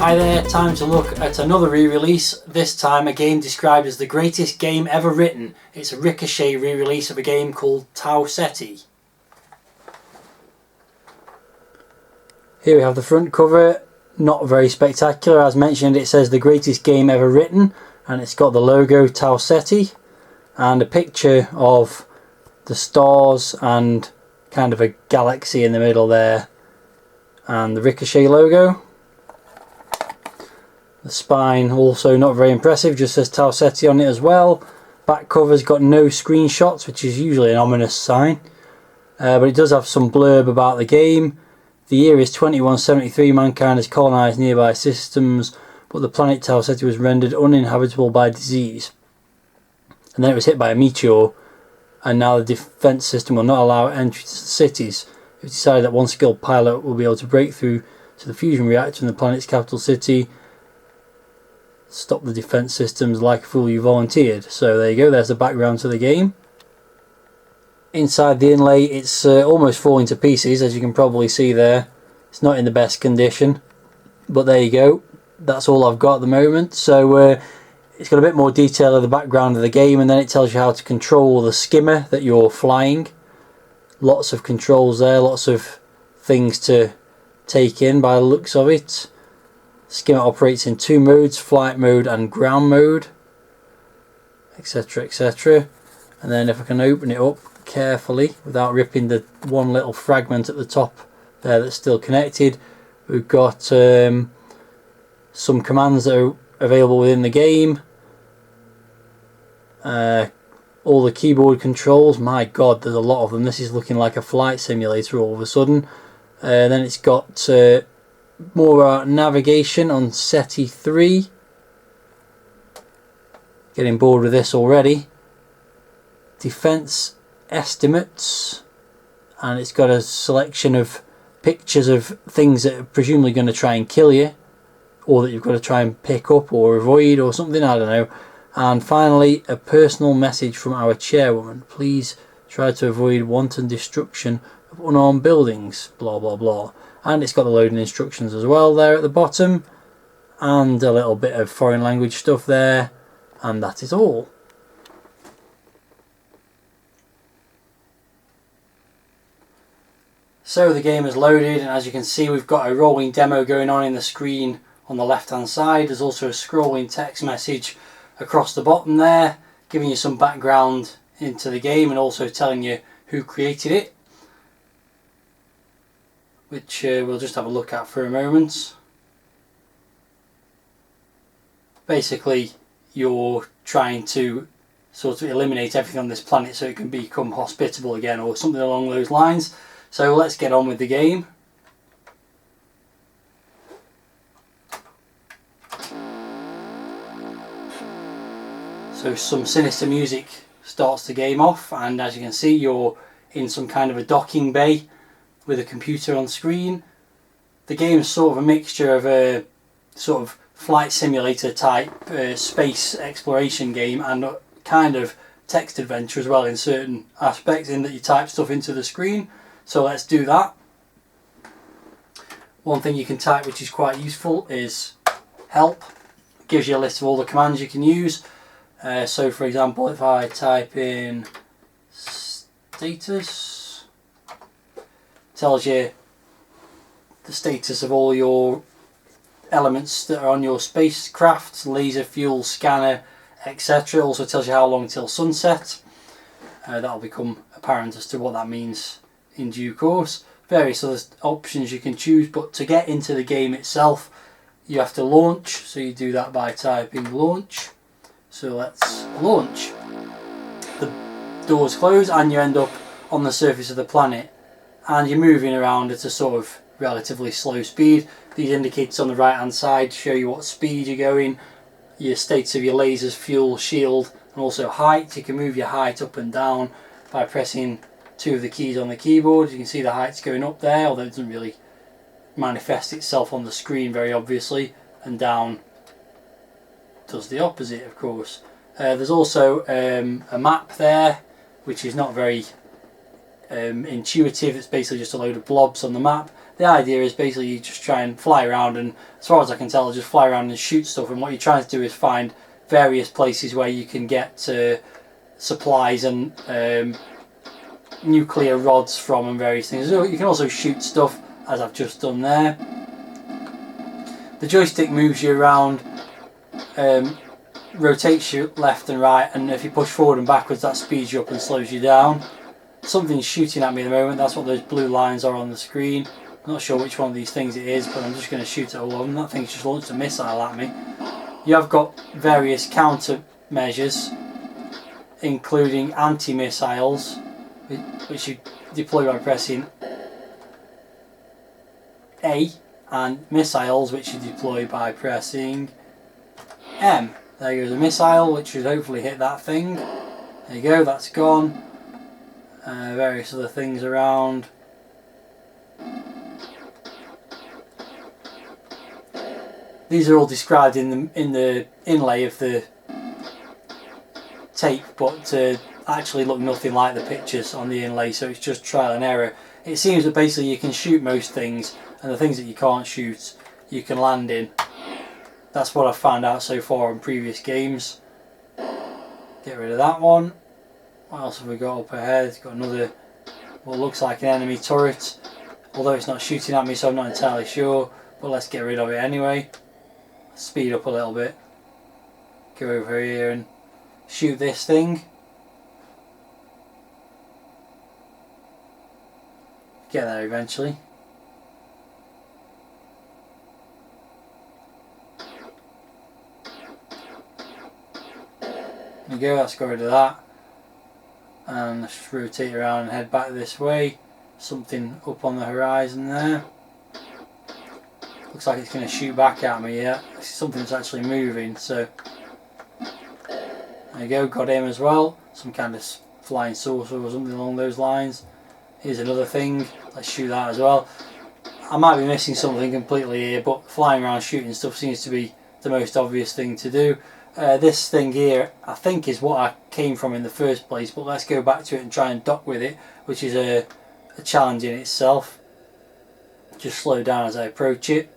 Hi there, time to look at another re-release, this time a game described as the greatest game ever written. It's a Ricochet re-release of a game called Tau Ceti. Here we have the front cover, not very spectacular. As mentioned, it says the greatest game ever written, and it's got the logo Tau Ceti and a picture of the stars and kind of a galaxy in the middle there, and the Ricochet logo. The spine also not very impressive, just says Tau Ceti on it as well. Back cover's got no screenshots, which is usually an ominous sign, but it does have some blurb about the game. The year is 2173, mankind has colonised nearby systems, but the planet Tau Ceti was rendered uninhabitable by disease. And then it was hit by a meteor, and now the defence system will not allow entry to the cities. It decided that one skilled pilot will be able to break through to the fusion reactor in the planet's capital city, stop the defence systems. Like a fool, you volunteered. So there you go, there's the background to the game. Inside the inlay, it's almost falling to pieces, as you can probably see there. It's not in the best condition, but there you go, that's all I've got at the moment. So it's got a bit more detail of the background of the game, and then it tells you how to control the skimmer that you're flying. Lots of controls there, lots of things to take in by the looks of it. Skimmer operates in two modes, flight mode and ground mode, etc, etc. And then if I can open it up carefully without ripping the one little fragment at the top there that's still connected, we've got some commands that are available within the game. All the keyboard controls, my god, there's a lot of them. This is looking like a flight simulator all of a sudden. Then it's got more about navigation on Ceti 3. Getting bored with this already. Defense estimates, and it's got a selection of pictures of things that are presumably going to try and kill you, or that you've got to try and pick up or avoid or something, I don't know. And finally, a personal message from our chairwoman. Please try to avoid wanton destruction of unarmed buildings, blah blah blah. And it's got the loading instructions as well there at the bottom, and a little bit of foreign language stuff there, and that is all. So the game is loaded, and as you can see, we've got a rolling demo going on in the screen on the left hand side. There's also a scrolling text message across the bottom there, giving you some background into the game and also telling you who created it, which we'll just have a look at for a moment. Basically, you're trying to sort of eliminate everything on this planet so it can become hospitable again, or something along those lines. So let's get on with the game. So some sinister music starts the game off, and as you can see, you're in some kind of a docking bay with a computer on screen. The game is sort of a mixture of a sort of flight simulator type space exploration game and a kind of text adventure as well in certain aspects, in that you type stuff into the screen. So let's do that. One thing you can type which is quite useful is help. It gives you a list of all the commands you can use. So for example, if I type in status, it tells you the status of all your elements that are on your spacecraft, laser, fuel, scanner, etc. Also tells you how long till sunset. That'll become apparent as to what that means in due course. Various other options you can choose, but to get into the game itself you have to launch, so you do that by typing launch. So let's launch. The doors close and you end up on the surface of the planet, and you're moving around at a sort of relatively slow speed. These indicators on the right hand side show you what speed you're going, your states of your lasers, fuel, shield, and also height. You can move your height up and down by pressing two of the keys on the keyboard. You can see the height's going up there, although it doesn't really manifest itself on the screen very obviously, and down does the opposite, of course. There's also a map there, which is not very intuitive. It's basically just a load of blobs on the map, the idea is basically you just try and fly around, and as far as I can tell, just fly around and shoot stuff. And what you're trying to do is find various places where you can get supplies and nuclear rods from, and various things. So you can also shoot stuff, as I've just done there. The joystick moves you around, rotates you left and right, and if you push forward and backwards, that speeds you up and slows you down. Something's shooting at me at the moment. That's what those blue lines are on the screen. I'm not sure which one of these things it is, but I'm just going to shoot at all of them. That thing's just launched a missile at me. You have got various countermeasures, including anti-missiles, which you deploy by pressing A, and missiles, which you deploy by pressing M. There goes a missile, which should hopefully hit that thing. There you go, that's gone. Various other things around. These are all described in the inlay of the tape, but actually look nothing like the pictures on the inlay, so it's just trial and error. It seems that basically you can shoot most things, and the things that you can't shoot you can land in. That's what I've found out so far in previous games. Get rid of that one. What else have we got up ahead? It's got another, what looks like an enemy turret, although it's not shooting at me, so I'm not entirely sure, but let's get rid of it anyway. Speed up a little bit. Go over here and shoot this thing. Get there eventually. There we go, let's get rid of that. And let's just rotate around and head back this way. Something up on the horizon there. Looks like it's going to shoot back at me, yeah. Something's actually moving, so there you go, got him as well. Some kind of flying saucer or something along those lines. Here's another thing, let's shoot that as well. I might be missing something completely here, but flying around shooting stuff seems to be the most obvious thing to do. This thing here I think is what I came from in the first place, but let's go back to it and try and dock with it, which is a challenge in itself. Just slow down as I approach it.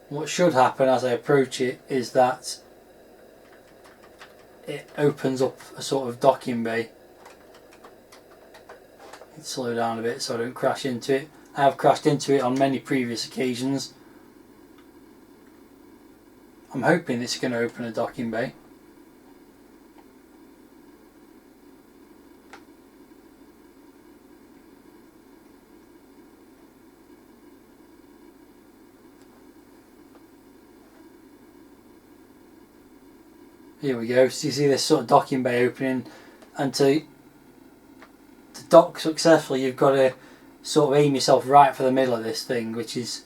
What should happen as I approach it is that it opens up a sort of docking bay. Let's slow down a bit so I don't crash into it. I have crashed into it on many previous occasions. I'm hoping it's going to open a docking bay. Here we go. So you see this sort of docking bay opening, and to dock successfully you've got to sort of aim yourself right for the middle of this thing, which is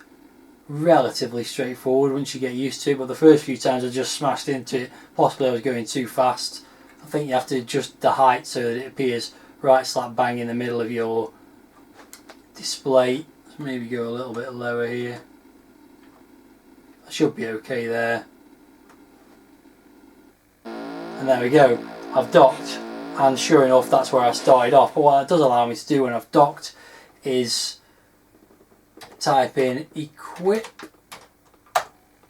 relatively straightforward once you get used to it, but the first few times I just smashed into it. Possibly I was going too fast. I think you have to adjust the height so that it appears right slap bang in the middle of your display. Let's maybe go a little bit lower here. I should be okay there. And there we go, I've docked, and sure enough that's where I started off. But what that does allow me to do when I've docked is type in equip,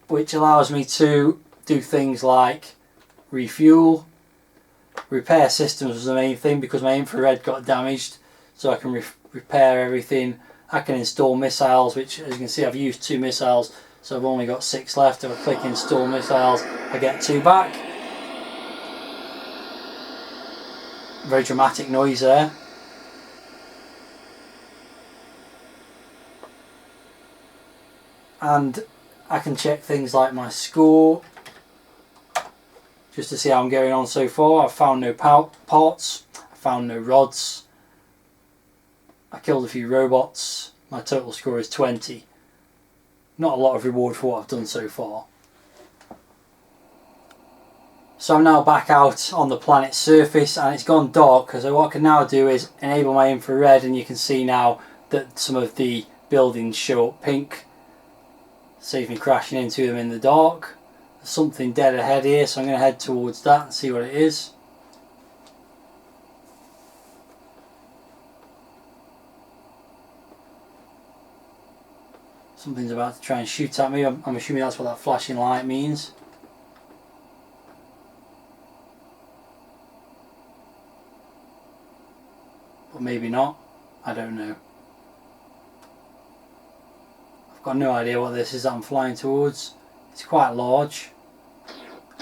which allows me to do things like refuel. Repair systems was the main thing because my infrared got damaged, so I can repair everything. I can install missiles, which as you can see I've used 2 missiles, so I've only got 6 left. If I click install missiles I get 2 back. Very dramatic noise there. And I can check things like my score just to see how I'm going on so far. I've found no parts, I found no rods, I killed a few robots. My total score is 20. Not a lot of reward for what I've done so far. So I'm now back out on the planet's surface and it's gone dark, so what I can now do is enable my infrared, and you can see now that some of the buildings show up pink. Save me crashing into them in the dark. There's something dead ahead here, so I'm going to head towards that and see what it is. Something's about to try and shoot at me. I'm assuming that's what that flashing light means. But maybe not. I don't know. I've got no idea what this is that I'm flying towards. It's quite large.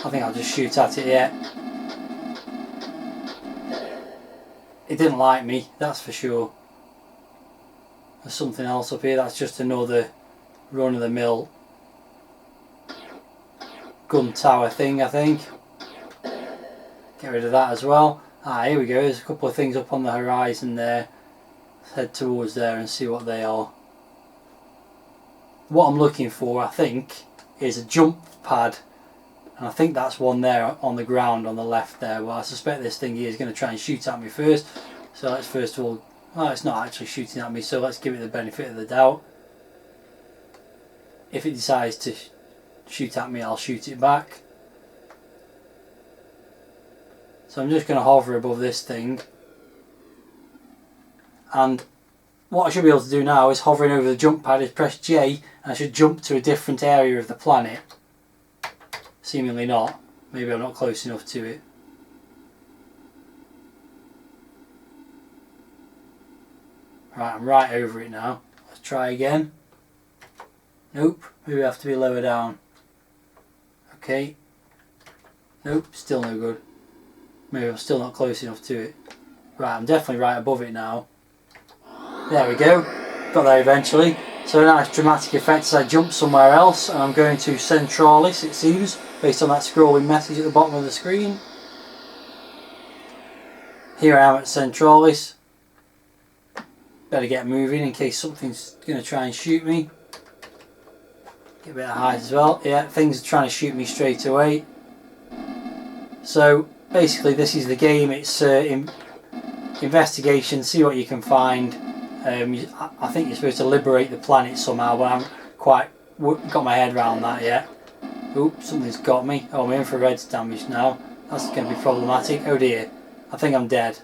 I think I'll just shoot at it yet. It didn't like me, that's for sure. There's something else up here. That's just another run-of-the-mill gun tower thing, I think. Get rid of that as well. Ah, here we go. There's a couple of things up on the horizon there. Let's head towards there and see what they are. What I'm looking for, I think, is a jump pad. And I think that's one there on the ground on the left there. Well, I suspect this thing here is going to try and shoot at me first. So let's first of all... Well, it's not actually shooting at me, so let's give it the benefit of the doubt. If it decides to shoot at me, I'll shoot it back. So I'm just going to hover above this thing. And what I should be able to do now is, hovering over the jump pad, is press J and I should jump to a different area of the planet. Seemingly not. Maybe I'm not close enough to it. Right, I'm right over it now. Let's try again. Nope, maybe I have to be lower down. Okay. Nope, still no good. Maybe I'm still not close enough to it. Right, I'm definitely right above it now. There we go. Got there eventually. So a nice dramatic effect as I jump somewhere else, and I'm going to Centralis, it seems, based on that scrolling message at the bottom of the screen. Here I am at Centralis. Better get moving in case something's going to try and shoot me. Get a bit of height as well. Yeah, things are trying to shoot me straight away. So basically this is the game. It's investigation, see what you can find. I think you're supposed to liberate the planet somehow, but I haven't quite got my head around that yet. Oop, something's got me. Oh, my infrared's damaged now. That's going to be problematic. Oh dear, I think I'm dead.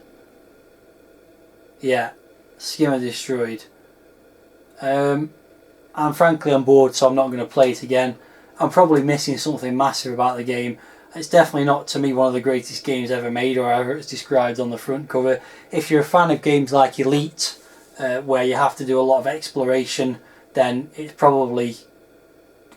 Yeah, skimmer destroyed. I'm frankly on board, so I'm not going to play it again. I'm probably missing something massive about the game. It's definitely not, to me, one of the greatest games ever made, or however it's described on the front cover. If you're a fan of games like Elite, where you have to do a lot of exploration, then it's probably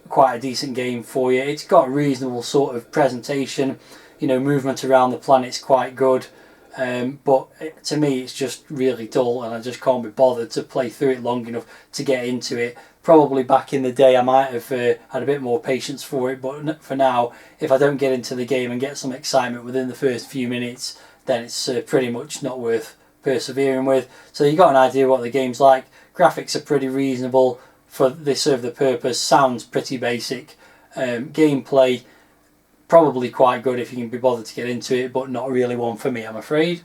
quite a decent game for you. It's got a reasonable sort of presentation, you know, movement around the planet's quite good, but to me it's just really dull, and I just can't be bothered to play through it long enough to get into it. Probably back in the day I might have had a bit more patience for it, but for now, if I don't get into the game and get some excitement within the first few minutes, then it's pretty much not worth persevering with. So you got an idea what the game's like. Graphics are pretty reasonable, they serve the purpose. Sounds pretty basic. Gameplay probably quite good if you can be bothered to get into it, but not really one for me, I'm afraid.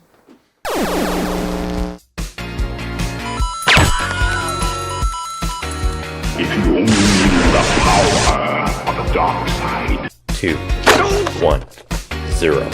If you only knew the power of the dark side. 2, 1, 0.